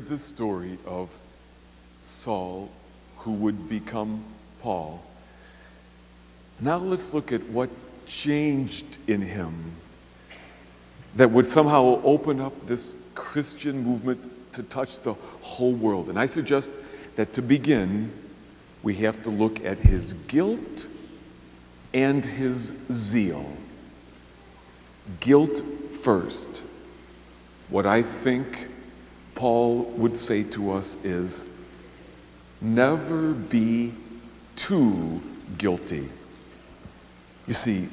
the story of Saul, who would become Paul. Now let's look at what changed in him that would somehow open up this Christian movement to touch the whole world. And I suggest that to begin, we have to look at his guilt and his zeal. Guilt first. What I think Paul would say to us is, never be too guilty. You see,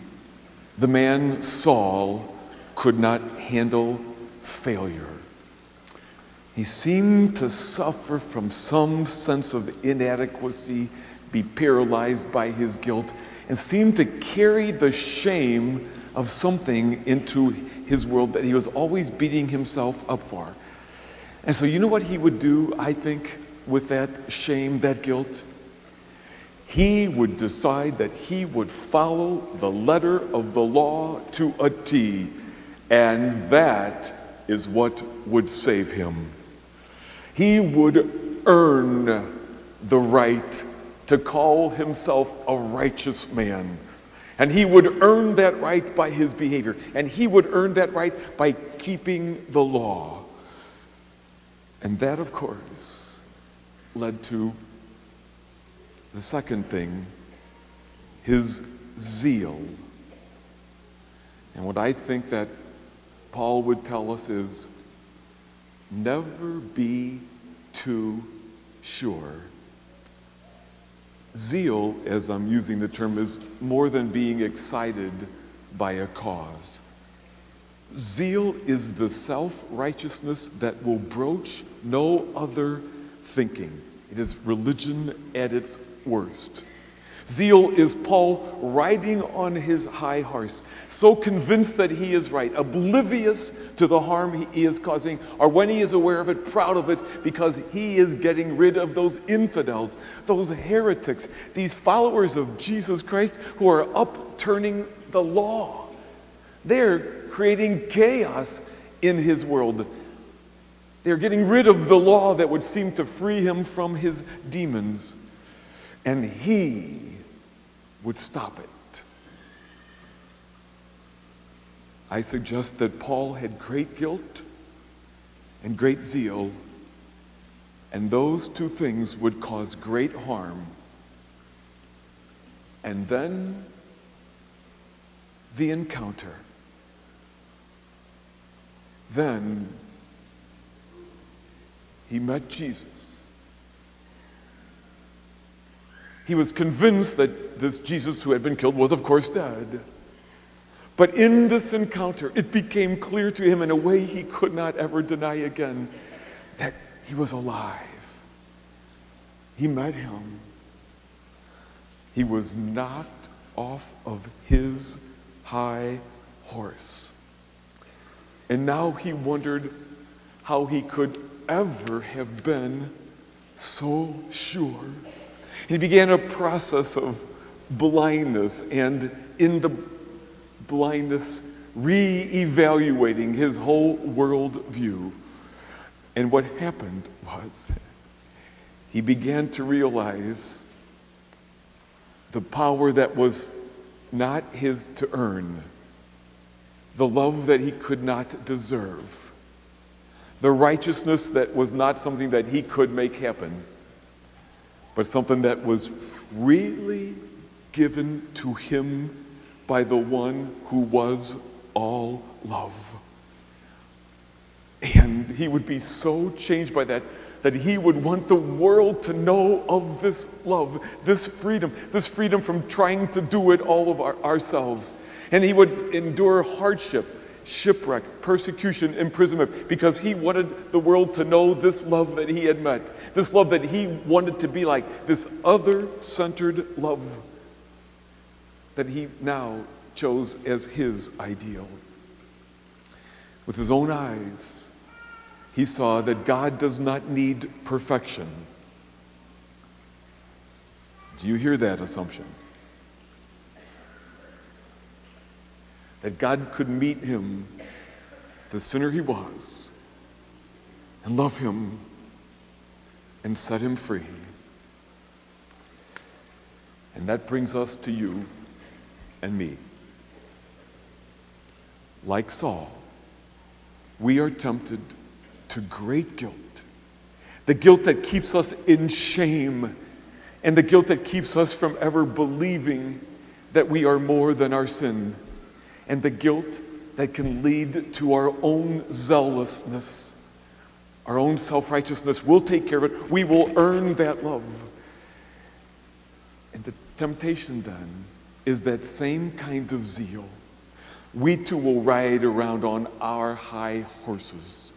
the man Saul could not handle failure. He seemed to suffer from some sense of inadequacy, be paralyzed by his guilt, and seemed to carry the shame of something into his world that he was always beating himself up for. And so you know what he would do, I think, with that shame, that guilt? He would decide that he would follow the letter of the law to a T, and that is what would save him. He would earn the right to call himself a righteous man. And he would earn that right by his behavior. And he would earn that right by keeping the law. And that, of course, led to the second thing, his zeal. And what I think that Paul would tell us is, never be too sure. Zeal, as I'm using the term, is more than being excited by a cause. Zeal is the self-righteousness that will broach no other thinking. It is religion at its worst. Zeal is Paul riding on his high horse, so convinced that he is right, oblivious to the harm he is causing, or when he is aware of it, proud of it, because he is getting rid of those infidels, those heretics, these followers of Jesus Christ who are upturning the law. They're creating chaos in his world. They're getting rid of the law that would seem to free him from his demons. And he would stop it. I suggest that Paul had great guilt and great zeal, and those two things would cause great harm. And then the encounter. Then he met Jesus. He was convinced that this Jesus who had been killed was, of course, dead. But in this encounter, it became clear to him in a way he could not ever deny again that he was alive. He met him. He was knocked off of his high horse. And now he wondered how he could ever have been so sure. He began a process of blindness, and in the blindness, re-evaluating his whole world view. And what happened was he began to realize the power that was not his to earn, the love that he could not deserve, the righteousness that was not something that he could make happen, but something that was freely given to him by the one who was all love. And he would be so changed by that, that he would want the world to know of this love, this freedom from trying to do it all of ourselves. And he would endure hardship, shipwreck, persecution, imprisonment, because he wanted the world to know this love that he had met, this love that he wanted to be like, this other-centered love that he now chose as his ideal. With his own eyes, he saw that God does not need perfection. Do you hear that assumption? That God could meet him, the sinner he was, and love him and set him free. And that brings us to you and me. Like Saul, we are tempted to great guilt. The guilt that keeps us in shame, and the guilt that keeps us from ever believing that we are more than our sin, and the guilt that can lead to our own zealousness, our own self-righteousness. We'll take care of it. We will earn that love. And the temptation then is that same kind of zeal. We too will ride around on our high horses,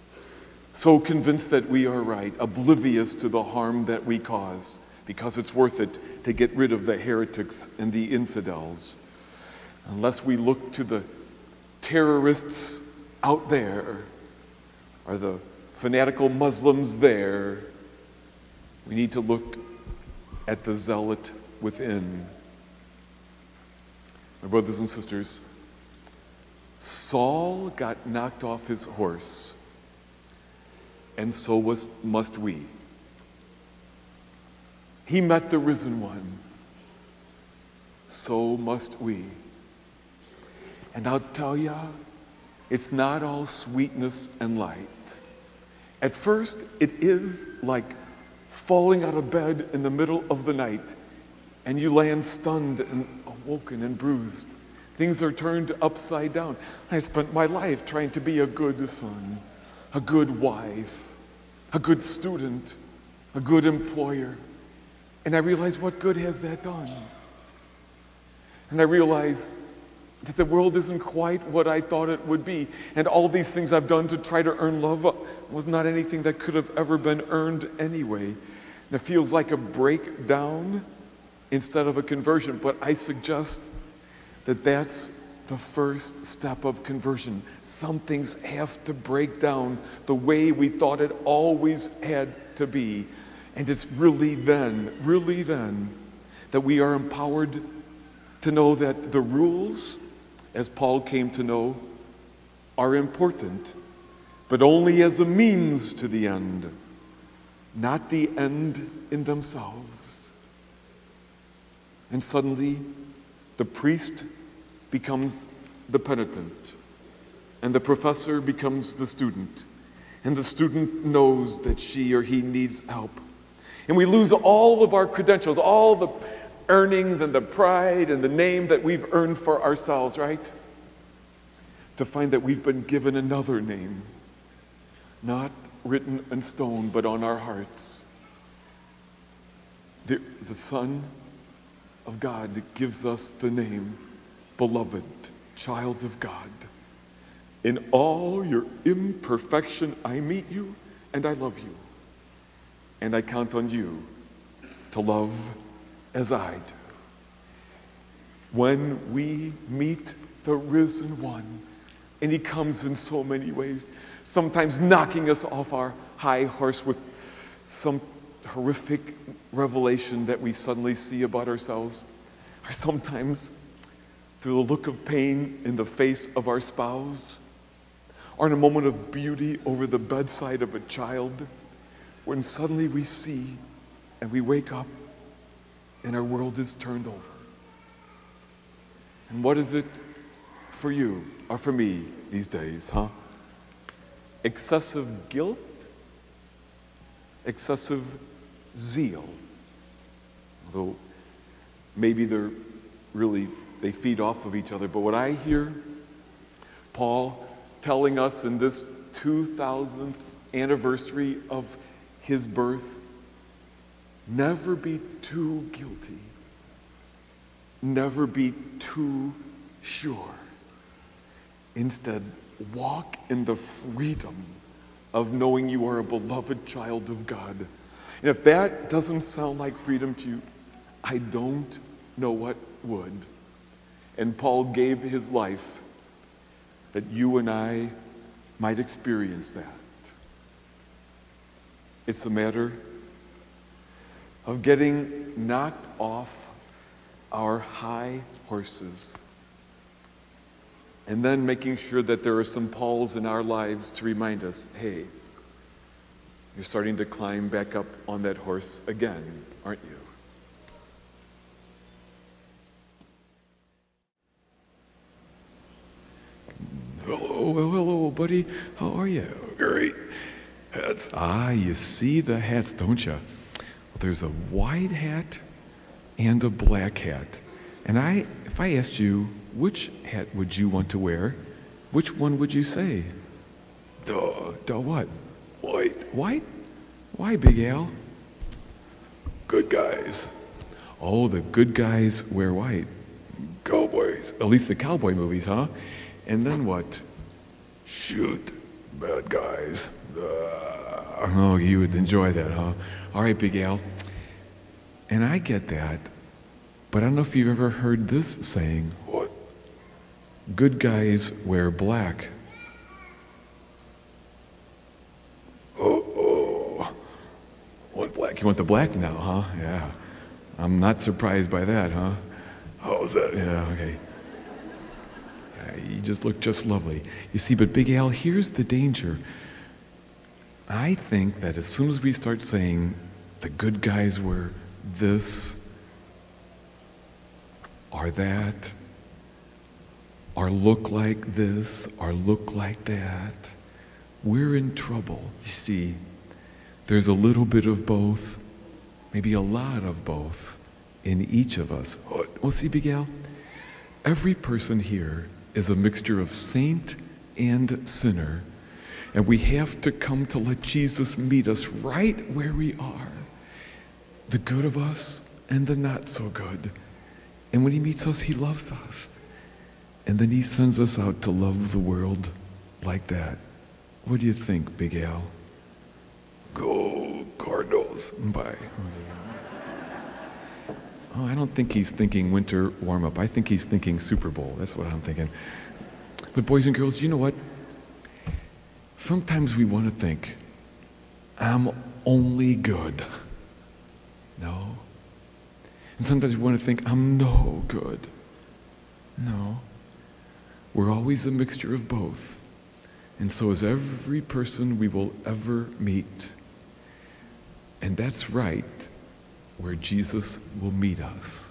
so convinced that we are right, oblivious to the harm that we cause, because it's worth it to get rid of the heretics and the infidels. Unless we look to the terrorists out there, or the fanatical Muslims there, we need to look at the zealot within. My brothers and sisters, Saul got knocked off his horse, and so must we. He met the risen one, so must we. And I'll tell you, it's not all sweetness and light. At first, it is like falling out of bed in the middle of the night, and you land stunned and awoken and bruised. Things are turned upside down. I spent my life trying to be a good son, a good wife, a good student, a good employer. And I realize, what good has that done? And I realize that the world isn't quite what I thought it would be. And all these things I've done to try to earn love was not anything that could have ever been earned anyway. And it feels like a breakdown instead of a conversion. But I suggest that that's the first step of conversion. Some things have to break down the way we thought it always had to be. And it's really then that we are empowered to know that the rules, as Paul came to know, are important, but only as a means to the end, not the end in themselves. And suddenly, the priest becomes the penitent, and the professor becomes the student, and the student knows that she or he needs help. And we lose all of our credentials, all the earnings and the pride and the name that we've earned for ourselves, right? To find that we've been given another name, not written in stone, but on our hearts. The Son of God gives us the name, beloved child of God. In all your imperfection, I meet you and I love you. And I count on you to love as I do. When we meet the risen one, and he comes in so many ways, sometimes knocking us off our high horse with some horrific revelation that we suddenly see about ourselves, or sometimes through the look of pain in the face of our spouse, or in a moment of beauty over the bedside of a child, when suddenly we see and we wake up and our world is turned over. And what is it for you or for me these days, huh? Excessive guilt, excessive zeal. Although maybe they feed off of each other. But what I hear Paul telling us in this 2000th anniversary of his birth, never be too guilty. Never be too sure. Instead, walk in the freedom of knowing you are a beloved child of God. And if that doesn't sound like freedom to you, I don't know what would. And Paul gave his life that you and I might experience that. It's a matter of getting knocked off our high horses and then making sure that there are some Pauls in our lives to remind us, hey, You're starting to climb back up on that horse again, aren't you? Hello, buddy. How are you? Great. Hats. You see the hats, don't you? Well, there's a white hat and a black hat. And if I asked you, which hat would you want to wear, which one would you say? The what? White. White? Why, Big Al? Good guys. Oh, the good guys wear white. Cowboys. At least the cowboy movies, huh? And then what? Shoot bad guys. Oh, you would enjoy that, huh? All right, Big Al. And I get that, but I don't know if you've ever heard this saying. What? Good guys wear black. Want black? You want the black now, huh? Yeah. I'm not surprised by that, huh? How's that? Yeah, okay. You just look just lovely. You see, but Big Al, here's the danger. I think that as soon as we start saying the good guys were this or that, or look like this, or look like that, we're in trouble. You see, there's a little bit of both, maybe a lot of both in each of us. Well, see, Big Al, every person here is a mixture of saint and sinner, and we have to come to let Jesus meet us right where we are, the good of us and the not so good. And when he meets us, he loves us. And then he sends us out to love the world like that. What do you think, Big Al? Go Cardinals. Bye. Oh, I don't think he's thinking winter warm-up. I think he's thinking Super Bowl. That's what I'm thinking. But boys and girls, you know what? Sometimes we want to think, I'm only good. No. And sometimes we want to think, I'm no good. No. We're always a mixture of both. And so is every person we will ever meet. And that's right where Jesus will meet us.